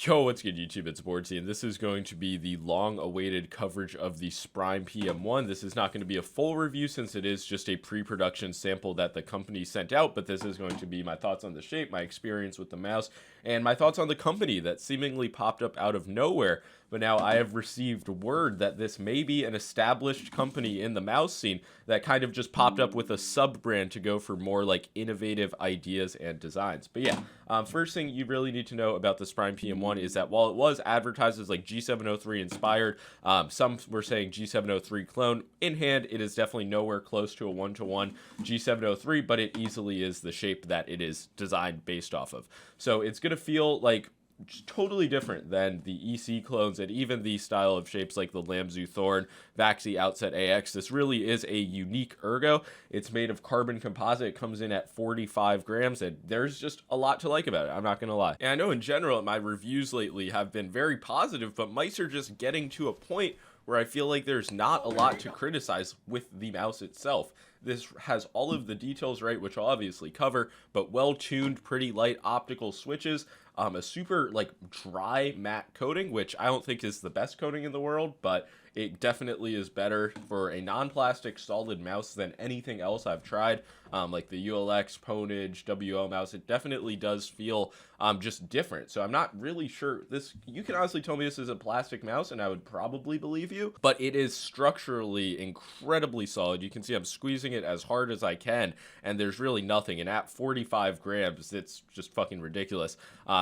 Yo, what's good YouTube? It's boardzy, and this is going to be the long-awaited coverage of the Sprime PM1. This is not going to be a full review since it is just a pre-production sample that the company sent out, but this is going to be my thoughts on the shape, my experience with the mouse, and my thoughts on the company that seemingly popped up out of nowhere. But now I have received word that this may be an established company in the mouse scene that kind of just popped up with a sub-brand to go for more like innovative ideas and designs. But yeah, first thing you really need to know about the Sprime PM1 is that while it was advertised as like G703 inspired, some were saying G703 clone. In hand, it is definitely nowhere close to a one-to-one G703, but it easily is the shape that it is designed based off of. So it's going to feel like totally different than the EC clones and even the style of shapes like the Lamzu Thorn, Vaxi Outset AX. This really is a unique Ergo. It's made of carbon composite. It comes in at 45 grams, and there's just a lot to like about it. I'm not going to lie. And I know in general, my reviews lately have been very positive, but mice are just getting to a point where I feel like there's not a lot to criticize with the mouse itself. This has all of the details right, which I'll obviously cover, but well-tuned, pretty light optical switches, a super like dry matte coating, which I don't think is the best coating in the world, but it definitely is better for a non-plastic solid mouse than anything else I've tried. Like the ULX, Ponage, WO mouse, it definitely does feel just different. So I'm not really sure. You can honestly tell me this is a plastic mouse and I would probably believe you, but it is structurally incredibly solid. You can see I'm squeezing it as hard as I can, and there's really nothing. And at 45 grams, it's just fucking ridiculous.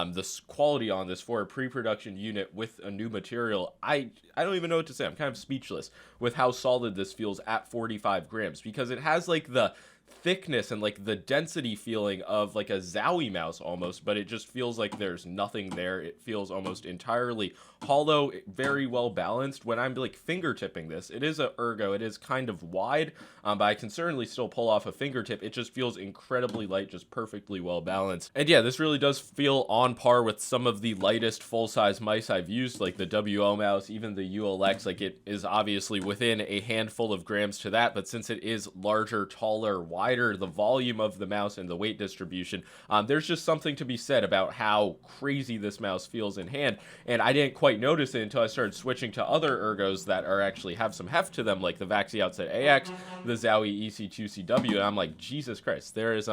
The quality on this for a pre-production unit with a new material, I don't even know what to say. I'm kind of speechless with how solid this feels at 45 grams because it has like the thickness and like the density feeling of like a Zowie mouse almost, but it just feels like there's nothing there. It feels almost entirely hollow, very well balanced. When I'm like fingertipping this, it is a Ergo, it is kind of wide, but I can certainly still pull off a fingertip. It just feels incredibly light, just perfectly well balanced. And yeah, this really does feel on par with some of the lightest full-size mice I've used, like the WO mouse, even the ULX. Like it is obviously within a handful of grams to that, but since it is larger, taller, wider, the volume of the mouse and the weight distribution, there's just something to be said about how crazy this mouse feels in hand. And I didn't quite notice it until I started switching to other Ergos that are actually have some heft to them, like the Vaxi Outset AX, the Zowie EC2CW, and I'm like, Jesus Christ, there's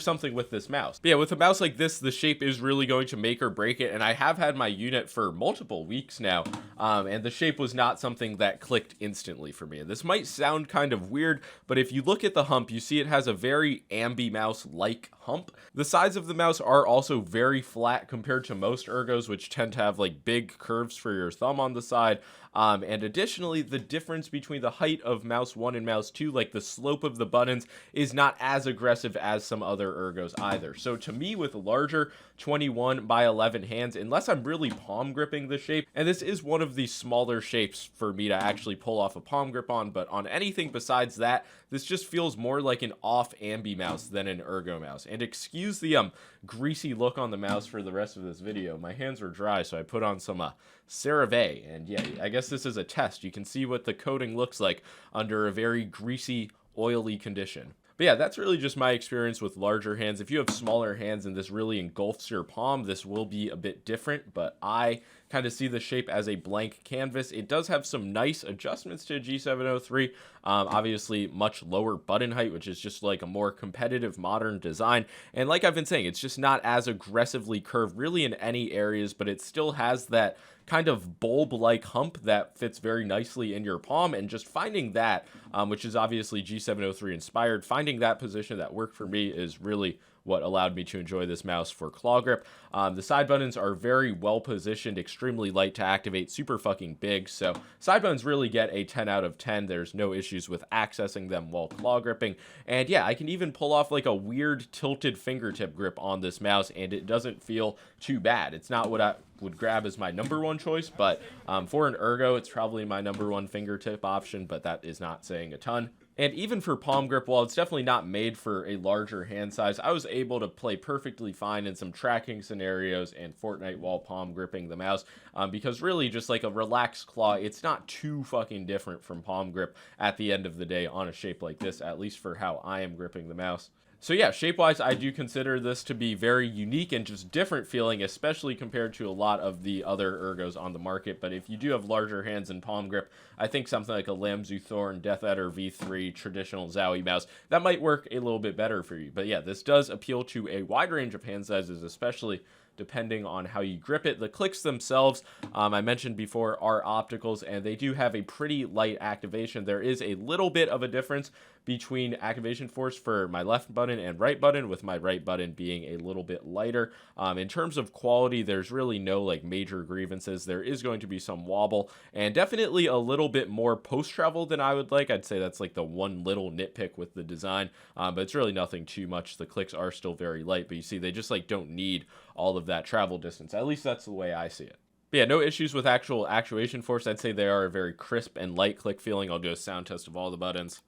something with this mouse. But yeah, with a mouse like this, the shape is really going to make or break it, and I have had my unit for multiple weeks now, and the shape was not something that clicked instantly for me. And this might sound kind of weird, but if you look at the hump, you see it has a very ambi mouse-like hump. The sides of the mouse are also very flat compared to most Ergos, which tend to have like big curves for your thumb on the side. And additionally, the difference between the height of mouse 1 and mouse 2, like the slope of the buttons, is not as aggressive as some other Ergos either. So to me, with larger 21 by 11 hands, unless I'm really palm gripping the shape, and this is one of the smaller shapes for me to actually pull off a palm grip on, but on anything besides that, this just feels more like an off ambi mouse than an Ergo mouse. And excuse the greasy look on the mouse for the rest of this video. My hands were dry, so I put on some CeraVe, and yeah, I guess this is a test. You can see what the coating looks like under a very greasy, oily condition. But yeah, that's really just my experience with larger hands. If you have smaller hands and this really engulfs your palm, this will be a bit different, but I kind of see the shape as a blank canvas. It does have some nice adjustments to a G703, obviously much lower button height, which is just like a more competitive modern design. And like I've been saying, it's just not as aggressively curved really in any areas, but it still has that kind of bulb-like hump that fits very nicely in your palm, and just finding that, which is obviously G703 inspired, finding that position that worked for me is really what allowed me to enjoy this mouse for claw grip. The side buttons are very well positioned, extremely light to activate, super fucking big, so side buttons really get a 10 out of 10. There's no issues with accessing them while claw gripping, and yeah, I can even pull off like a weird tilted fingertip grip on this mouse, and it doesn't feel too bad. It's not what I would grab as my number one choice, but for an Ergo, it's probably my number one fingertip option, but that is not saying a ton. And even for palm grip, while it's definitely not made for a larger hand size, I was able to play perfectly fine in some tracking scenarios and Fortnite while palm gripping the mouse, because really just like a relaxed claw, it's not too fucking different from palm grip at the end of the day on a shape like this, at least for how I am gripping the mouse. So yeah, shape-wise, I do consider this to be very unique and just different feeling, especially compared to a lot of the other Ergos on the market. But if you do have larger hands and palm grip, I think something like a Lamzu Thorn, Death Adder V3, traditional Zowie mouse, that might work a little bit better for you. But yeah, this does appeal to a wide range of hand sizes, especially depending on how you grip it. The clicks themselves, I mentioned before, are opticals, and they do have a pretty light activation. There is a little bit of a difference between activation force for my left button and right button, with my right button being a little bit lighter. In terms of quality, there's really no like major grievances. There is going to be some wobble, and definitely a little bit more post-travel than I would like. I'd say that's like the one little nitpick with the design, but it's really nothing too much. The clicks are still very light, but you see, they just like don't need all of that travel distance. At least that's the way I see it. But yeah, no issues with actual actuation force. I'd say they are a very crisp and light click feeling. I'll do a sound test of all the buttons.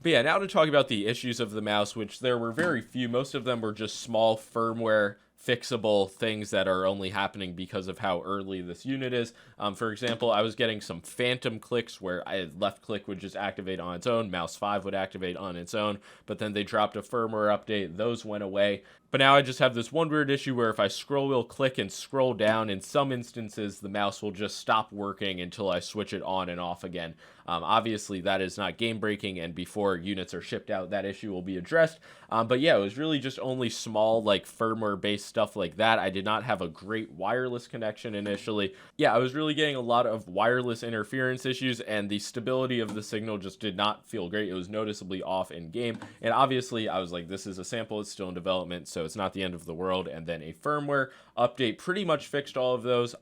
But yeah, now to talk about the issues of the mouse, which there were very few. Most of them were just small firmware fixable things that are only happening because of how early this unit is. For example, I was getting some phantom clicks where left click would just activate on its own, mouse 5 would activate on its own, but then they dropped a firmware update, those went away. But now I just have this one weird issue where if I scroll wheel click and scroll down, in some instances the mouse will just stop working until I switch it on and off again. Obviously that is not game breaking, and before units are shipped out that issue will be addressed. But yeah, it was really just only small like firmware based stuff like that. I did not have a great wireless connection initially. Yeah, I was really getting a lot of wireless interference issues, and the stability of the signal just did not feel great. It was noticeably off in game, and obviously I was like, this is a sample, it's still in development, so it's not the end of the world. And then a firmware update pretty much fixed all of those.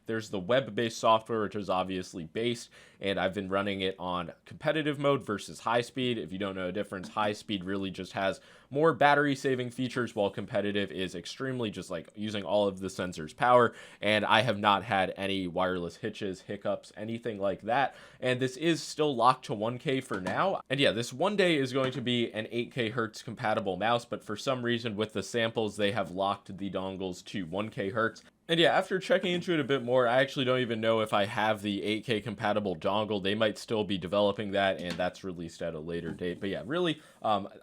There's the web-based software, which is obviously based, and I've been running it on competitive mode versus high speed. If you don't know the difference, high speed really just has more battery saving features, while competitive is extremely just like using all of the sensor's power. And I have not had any wireless hitches, hiccups, anything like that. And this is still locked to 1K for now. And yeah, this one day is going to be an 8K hertz compatible mouse, but for some reason with the samples, they have locked the dongles to 1K hertz. And yeah, after checking into it a bit more, I actually don't even know if I have the 8K compatible dongle. They might still be developing that, and that's released at a later date. But yeah, really,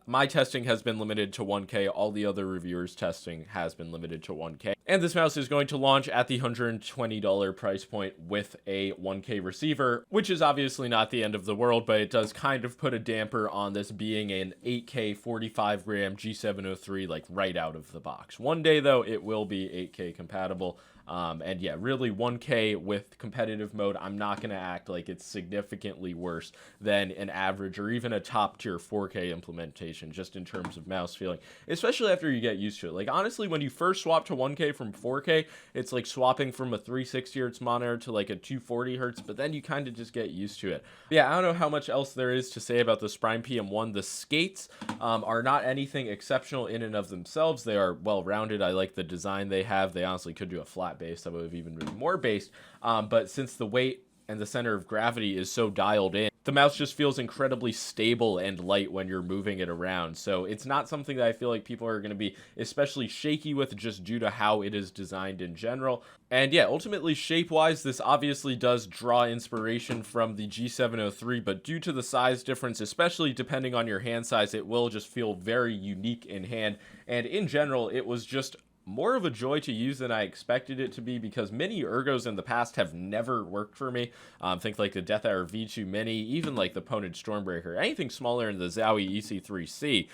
my testing has been limited to 1K. All the other reviewers' testing has been limited to 1K. And this mouse is going to launch at the $120 price point with a 1K receiver, which is obviously not the end of the world, but it does kind of put a damper on this being an 8K 45 gram G703 like right out of the box. One day though, it will be 8K compatible. And yeah, really 1K with competitive mode, I'm not going to act like it's significantly worse than an average or even a top tier 4K implementation, just in terms of mouse feeling, especially after you get used to it. Like honestly, when you first swap to 1K from 4K, it's like swapping from a 360 hertz monitor to like a 240 hertz, but then you kind of just get used to it. But yeah, I don't know how much else there is to say about the Sprime PM1. The skates are not anything exceptional in and of themselves. They are well rounded. I like the design they have. They honestly could do a flat base that would have even been more based, but since the weight and the center of gravity is so dialed in, the mouse just feels incredibly stable and light when you're moving it around. So it's not something that I feel like people are going to be especially shaky with, just due to how it is designed in general. And yeah, ultimately shape-wise, this obviously does draw inspiration from the G703, but due to the size difference, especially depending on your hand size, it will just feel very unique in hand. And in general, it was just more of a joy to use than I expected it to be, because mini Ergos in the past have never worked for me. Think like the Death Adder V2 Mini, even like the Ponage Stormbreaker, anything smaller in the Zowie EC3C.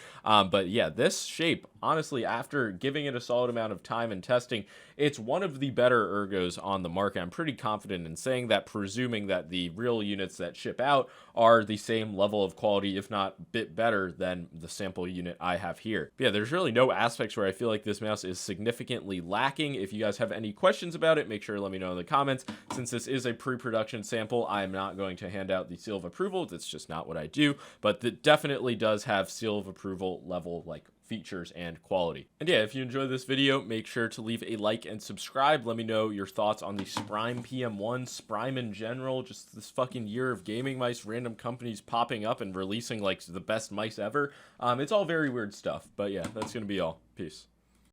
But yeah, this shape, honestly, after giving it a solid amount of time and testing, it's one of the better Ergos on the market. I'm pretty confident in saying that, presuming that the real units that ship out are the same level of quality, if not a bit better than the sample unit I have here. But yeah, there's really no aspects where I feel like this mouse is significantly lacking. If you guys have any questions about it, make sure to let me know in the comments. Since this is a pre-production sample, I am not going to hand out the seal of approval. That's just not what I do, but it definitely does have seal of approval level like features and quality. And yeah, if you enjoyed this video, make sure to leave a like and subscribe. Let me know your thoughts on the Sprime PM1, Sprime in general, just this fucking year of gaming mice, random companies popping up and releasing like the best mice ever. It's all very weird stuff, but yeah, that's gonna be all. Peace.